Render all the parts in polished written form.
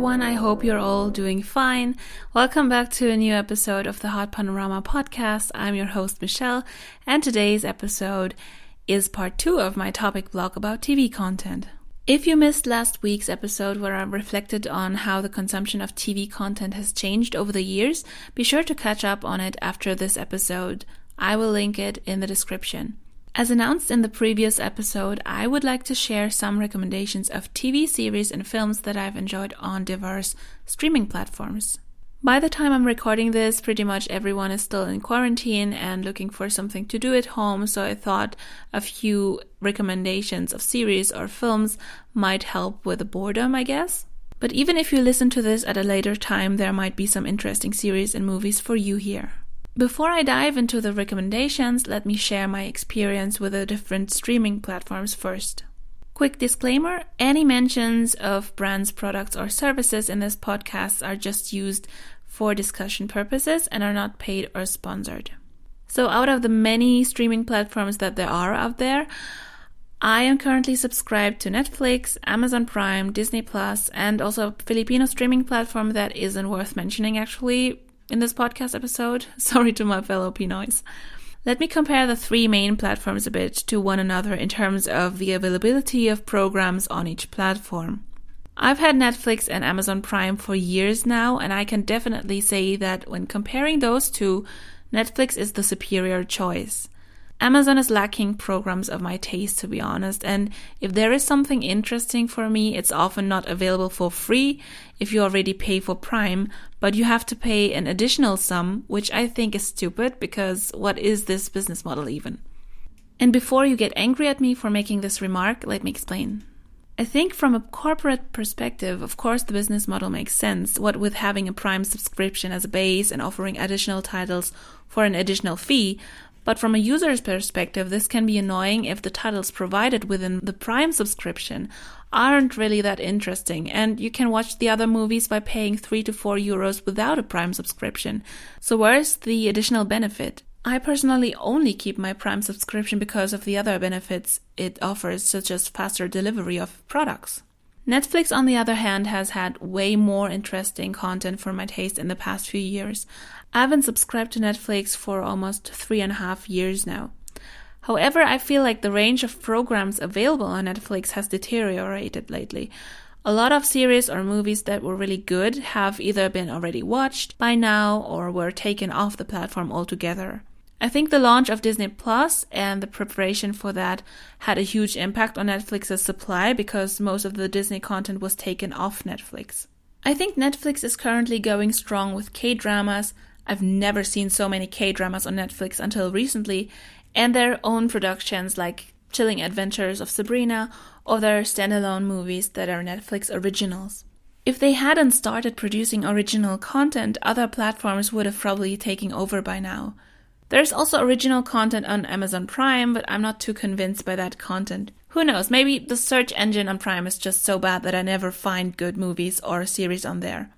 everyone, I hope you're all doing fine. Welcome back to a new episode of the heartpanorama podcast. I'm your host Michelle, and today's episode is part 2 of my topic blog about TV content. If you missed last week's episode where I reflected on how the consumption of TV content has changed over the years, be sure to catch up on it after this episode. I will link it in the description. As announced in the previous episode, I would like to share some recommendations of TV series and films that I've enjoyed on diverse streaming platforms. By the time I'm recording this, pretty much everyone is still in quarantine and looking for something to do at home, so I thought a few recommendations of series or films might help with the boredom, I guess. But even if you listen to this at a later time, there might be some interesting series and movies for you here. Before I dive into the recommendations, let me share my experience with the different streaming platforms first. Quick disclaimer, any mentions of brands, products, or services in this podcast are just used for discussion purposes and are not paid or sponsored. So out of the many streaming platforms that there are out there, I am currently subscribed to Netflix, Amazon Prime, Disney Plus, and also a Filipino streaming platform that isn't worth mentioning actually in this podcast episode. Sorry to my fellow Pinoys. Let me compare the 3 main platforms a bit to one another in terms of the availability of programs on each platform. I've had Netflix and Amazon Prime for years now, and I can definitely say that when comparing those two, Netflix is the superior choice. Amazon is lacking programs of my taste, to be honest, and if there is something interesting for me, it's often not available for free if you already pay for Prime, but you have to pay an additional sum, which I think is stupid, because what is this business model even? And before you get angry at me for making this remark, let me explain. I think from a corporate perspective, of course the business model makes sense, what with having a Prime subscription as a base and offering additional titles for an additional fee. But from a user's perspective, this can be annoying if the titles provided within the Prime subscription aren't really that interesting, and you can watch the other movies by paying 3 to 4 euros without a Prime subscription. So where's the additional benefit? I personally only keep my Prime subscription because of the other benefits it offers, such as faster delivery of products. Netflix, on the other hand, has had way more interesting content for my taste in the past few years. I've been subscribed to Netflix for almost 3.5 years now. However, I feel like the range of programs available on Netflix has deteriorated lately. A lot of series or movies that were really good have either been already watched by now or were taken off the platform altogether. I think the launch of Disney Plus and the preparation for that had a huge impact on Netflix's supply because most of the Disney content was taken off Netflix. I think Netflix is currently going strong with K-dramas. I've never seen so many K-dramas on Netflix until recently, and their own productions like Chilling Adventures of Sabrina or their standalone movies that are Netflix originals. If they hadn't started producing original content, other platforms would have probably taken over by now. There's also original content on Amazon Prime, but I'm not too convinced by that content. Who knows, maybe the search engine on Prime is just so bad that I never find good movies or series on there.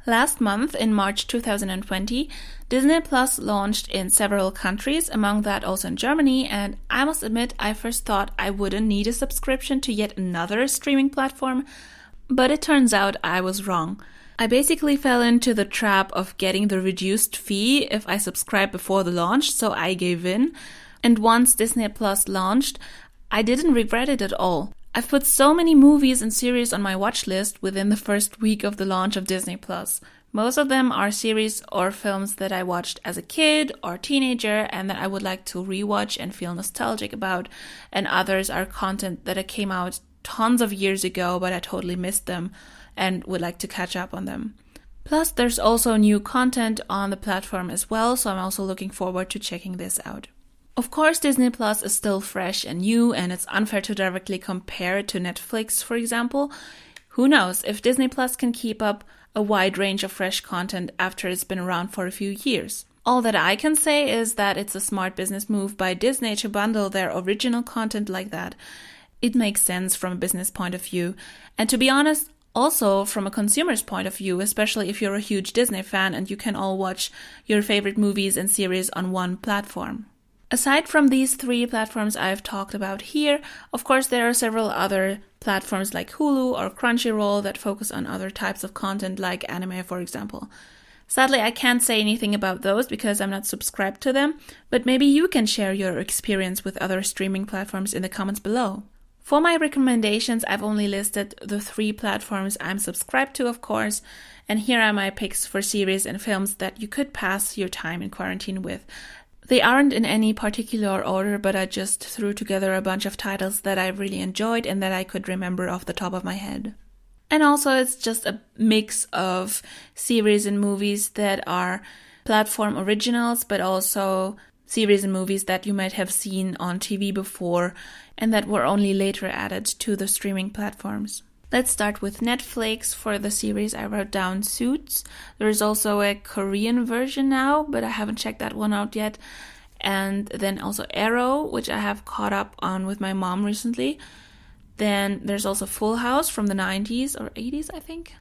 Last month, in March 2020, Disney Plus launched in several countries, among that also in Germany, and I must admit I first thought I wouldn't need a subscription to yet another streaming platform, but it turns out I was wrong. I basically fell into the trap of getting the reduced fee if I subscribed before the launch, so I gave in, and once Disney Plus launched, I didn't regret it at all. I've put so many movies and series on my watch list within the first week of the launch of Disney Plus. Most of them are series or films that I watched as a kid or teenager and that I would like to rewatch and feel nostalgic about, and others are content that came out tons of years ago but I totally missed them and would like to catch up on them. Plus, there's also new content on the platform as well, so I'm also looking forward to checking this out. Of course, Disney Plus is still fresh and new, and it's unfair to directly compare it to Netflix, for example. Who knows if Disney Plus can keep up a wide range of fresh content after it's been around for a few years. All that I can say is that it's a smart business move by Disney to bundle their original content like that. It makes sense from a business point of view, and to be honest, also from a consumer's point of view, especially if you're a huge Disney fan and you can all watch your favorite movies and series on one platform. Aside from these 3 platforms I've talked about here, of course there are several other platforms like Hulu or Crunchyroll that focus on other types of content like anime, for example. Sadly, I can't say anything about those because I'm not subscribed to them, but maybe you can share your experience with other streaming platforms in the comments below. For my recommendations, I've only listed the 3 platforms I'm subscribed to, of course, and here are my picks for series and films that you could pass your time in quarantine with. They aren't in any particular order, but I just threw together a bunch of titles that I really enjoyed and that I could remember off the top of my head. And also it's just a mix of series and movies that are platform originals, but also series and movies that you might have seen on TV before and that were only later added to the streaming platforms. Let's start with Netflix. For the series, I wrote down Suits. There is also a Korean version now, but I haven't checked that one out yet. And then also Arrow, which I have caught up on with my mom recently. Then there's also Full House from the 90s or 80s, I think.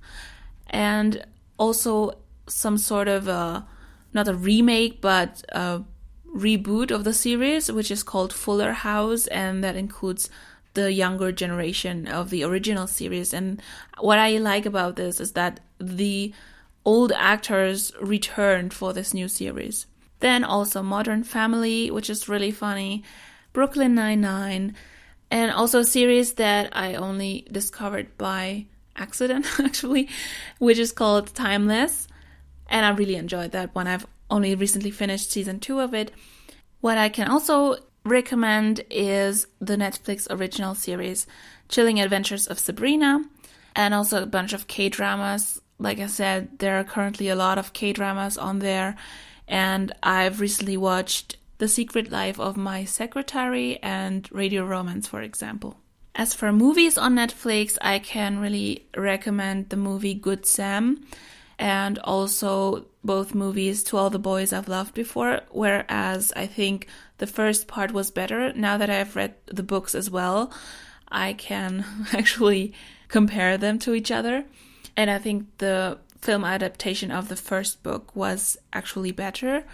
And also some sort of not a remake, but a reboot of the series, which is called Fuller House, and that includes the younger generation of the original series. And what I like about this is that the old actors returned for this new series. Then also Modern Family, which is really funny, Brooklyn Nine-Nine, and also a series that I only discovered by accident, actually, which is called Timeless. And I really enjoyed that one. I've only recently finished season 2 of it. What I can also recommend is the Netflix original series, Chilling Adventures of Sabrina, and also a bunch of K-dramas. Like I said, there are currently a lot of K-dramas on there, and I've recently watched The Secret Life of My Secretary and Radio Romance, for example. As for movies on Netflix, I can really recommend the movie Good Sam, and also both movies To All the Boys I've Loved Before, whereas I think the first part was better. Now that I've read the books as well, I can actually compare them to each other. And I think the film adaptation of the first book was actually better,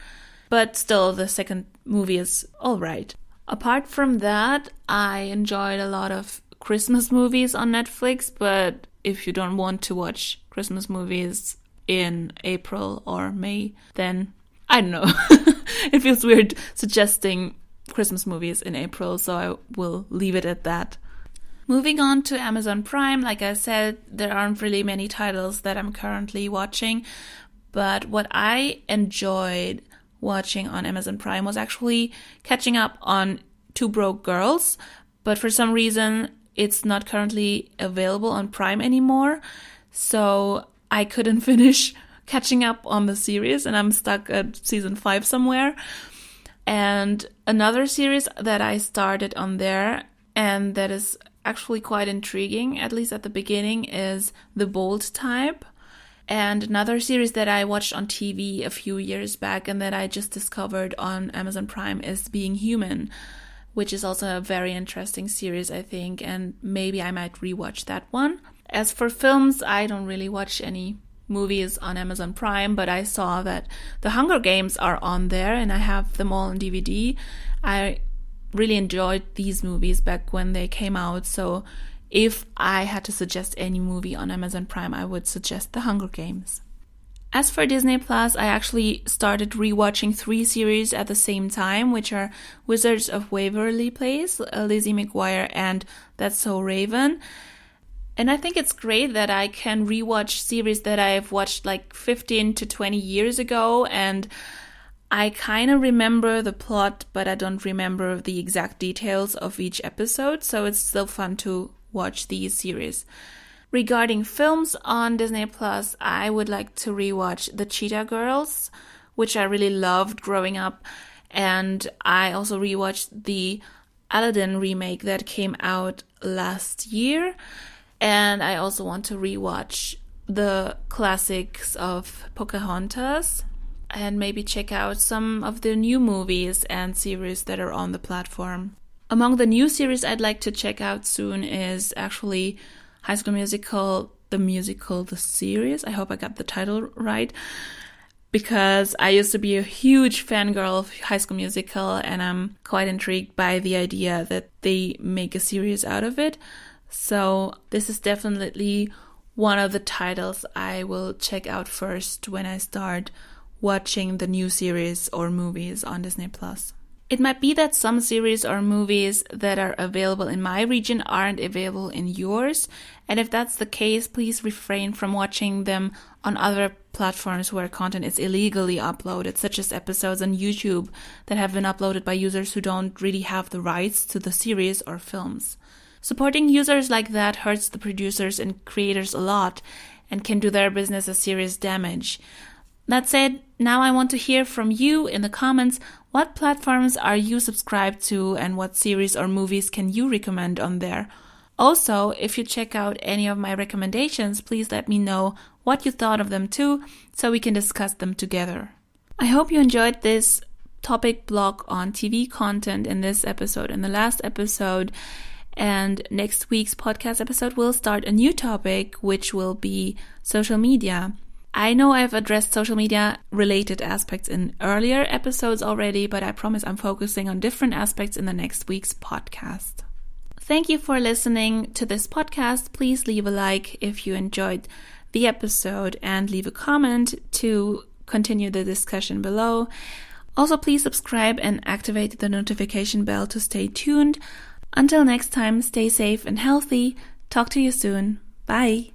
but still the second movie is alright. Apart from that, I enjoyed a lot of Christmas movies on Netflix, but if you don't want to watch Christmas movies in April or May, then I don't know. It feels weird suggesting Christmas movies in April, so I will leave it at that. Moving on to Amazon Prime, like I said, there aren't really many titles that I'm currently watching, but what I enjoyed watching on Amazon Prime was actually catching up on Two Broke Girls, but for some reason it's not currently available on Prime anymore, so I couldn't finish catching up on the series, and I'm stuck at season 5 somewhere. And another series that I started on there, and that is actually quite intriguing, at least at the beginning, is The Bold Type. And another series that I watched on TV a few years back and that I just discovered on Amazon Prime is Being Human, which is also a very interesting series, I think, and maybe I might rewatch that one. As for films, I don't really watch any movies on Amazon Prime, but I saw that The Hunger Games are on there and I have them all on DVD. I really enjoyed these movies back when they came out, so if I had to suggest any movie on Amazon Prime, I would suggest The Hunger Games. As for Disney Plus, I actually started rewatching 3 series at the same time, which are Wizards of Waverly Place, Lizzie McGuire, and That's So Raven. And I think it's great that I can rewatch series that I've watched like 15 to 20 years ago, and I kind of remember the plot, but I don't remember the exact details of each episode, so it's still fun to watch these series. Regarding films on Disney Plus, I would like to rewatch The Cheetah Girls, which I really loved growing up, and I also rewatched the Aladdin remake that came out last year. And I also want to rewatch the classics of Pocahontas and maybe check out some of the new movies and series that are on the platform. Among the new series I'd like to check out soon is actually High School Musical, the series. I hope I got the title right. because I used to be a huge fangirl of High School Musical, and I'm quite intrigued by the idea that they make a series out of it. So this is definitely one of the titles I will check out first when I start watching the new series or movies on Disney+. It might be that some series or movies that are available in my region aren't available in yours. And if that's the case, please refrain from watching them on other platforms where content is illegally uploaded, such as episodes on YouTube that have been uploaded by users who don't really have the rights to the series or films. Supporting users like that hurts the producers and creators a lot and can do their business a serious damage. That said, now I want to hear from you in the comments. What platforms are you subscribed to and what series or movies can you recommend on there? Also, if you check out any of my recommendations, please let me know what you thought of them too, so we can discuss them together. I hope you enjoyed this topic block on TV content in this episode and the last episode. And next week's podcast episode will start a new topic, which will be social media. I know I've addressed social media related aspects in earlier episodes already, but I promise I'm focusing on different aspects in the next week's podcast. Thank you for listening to this podcast. Please leave a like if you enjoyed the episode and leave a comment to continue the discussion below. Also, please subscribe and activate the notification bell to stay tuned. Until next time, stay safe and healthy. Talk to you soon. Bye.